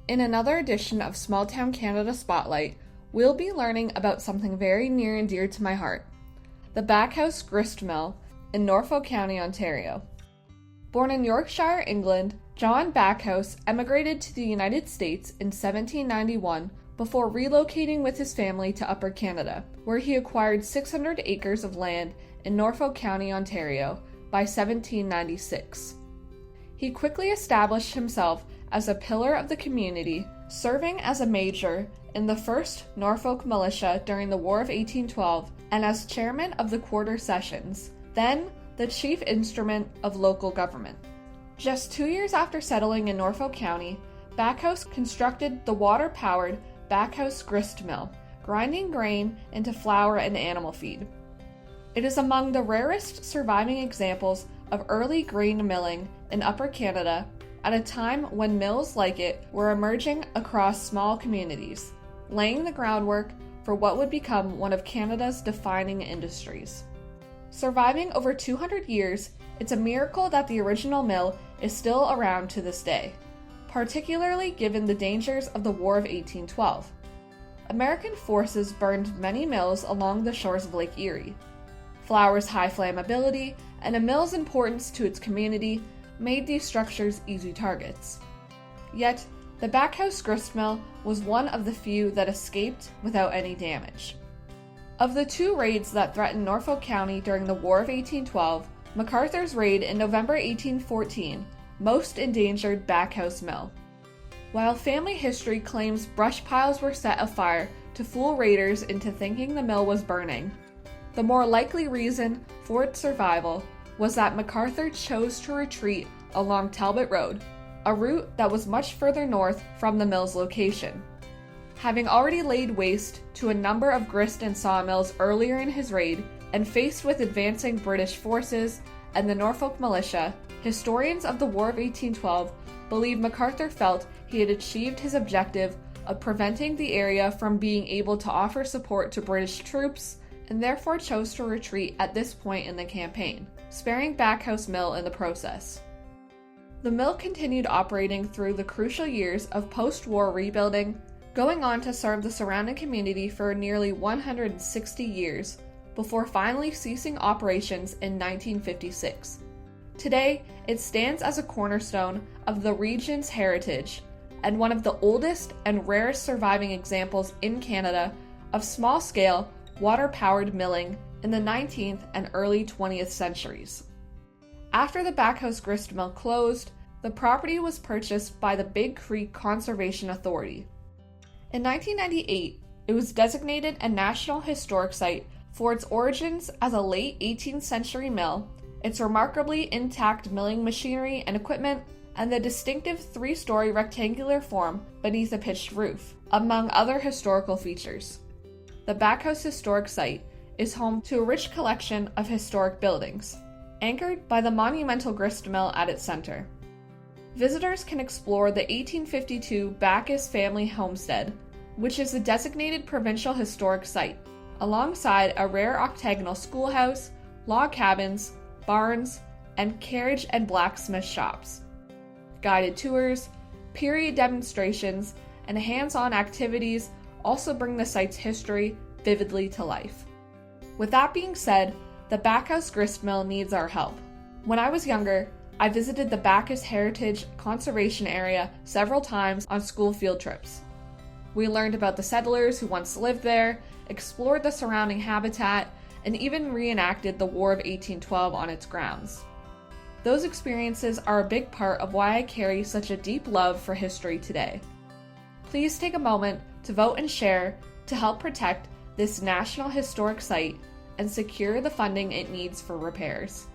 In another edition of Small Town Canada Spotlight, we'll be learning about something very near and dear to my heart, the Backhouse Grist Mill in Norfolk County, Ontario. Born in Yorkshire, England, John Backhouse emigrated to the United States in 1791 before relocating with his family to Upper Canada, where he acquired 600 acres of land in Norfolk County, Ontario by 1796. He quickly established himself as a pillar of the community, serving as a major in the 1st Norfolk Militia during the War of 1812 and as chairman of the Quarter Sessions, then the chief instrument of local government. Just 2 years after settling in Norfolk County, Backhouse constructed the water-powered Backhouse Grist Mill, grinding grain into flour and animal feed. It is among the rarest surviving examples of early grain milling in Upper Canada at a time when mills like it were emerging across small communities, laying the groundwork for what would become one of Canada's defining industries. Surviving over 200 years, it's a miracle that the original mill is still around to this day, particularly given the dangers of the War of 1812. American forces burned many mills along the shores of Lake Erie. Flour's high flammability and a mill's importance to its community made these structures easy targets. Yet, the Backhouse Grist Mill was one of the few that escaped without any damage. Of the 2 raids that threatened Norfolk County during the War of 1812, MacArthur's raid in November 1814 most endangered Backhouse Mill. While family history claims brush piles were set afire to fool raiders into thinking the mill was burning, the more likely reason for its survival was that MacArthur chose to retreat along Talbot Road, a route that was much further north from the mill's location. Having already laid waste to a number of grist and sawmills earlier in his raid, and faced with advancing British forces and the Norfolk Militia, historians of the War of 1812 believe MacArthur felt he had achieved his objective of preventing the area from being able to offer support to British troops, and therefore chose to retreat at this point in the campaign, sparing Backhouse Mill in the process. The mill continued operating through the crucial years of post-war rebuilding, going on to serve the surrounding community for nearly 160 years, before finally ceasing operations in 1956. Today, it stands as a cornerstone of the region's heritage, and one of the oldest and rarest surviving examples in Canada of small-scale, water-powered milling in the 19th and early 20th centuries. After the Backhouse Grist Mill closed, the property was purchased by the Big Creek Conservation Authority. In 1998, it was designated a National Historic Site for its origins as a late 18th century mill, its remarkably intact milling machinery and equipment, and the distinctive 3-story rectangular form beneath a pitched roof, among other historical features. The Backhouse Historic Site is home to a rich collection of historic buildings, anchored by the monumental grist mill at its center. Visitors can explore the 1852 Bacchus family homestead, which is a designated provincial historic site, alongside a rare octagonal schoolhouse, log cabins, barns, and carriage and blacksmith shops. Guided tours, period demonstrations, and hands-on activities also bring the site's history vividly to life. With that being said, the Backhouse Grist Mill needs our help. When I was younger, I visited the Bacchus Heritage Conservation Area several times on school field trips. We learned about the settlers who once lived there, explored the surrounding habitat, and even reenacted the War of 1812 on its grounds. Those experiences are a big part of why I carry such a deep love for history today. Please take a moment to vote and share to help protect this National Historic Site and secure the funding it needs for repairs.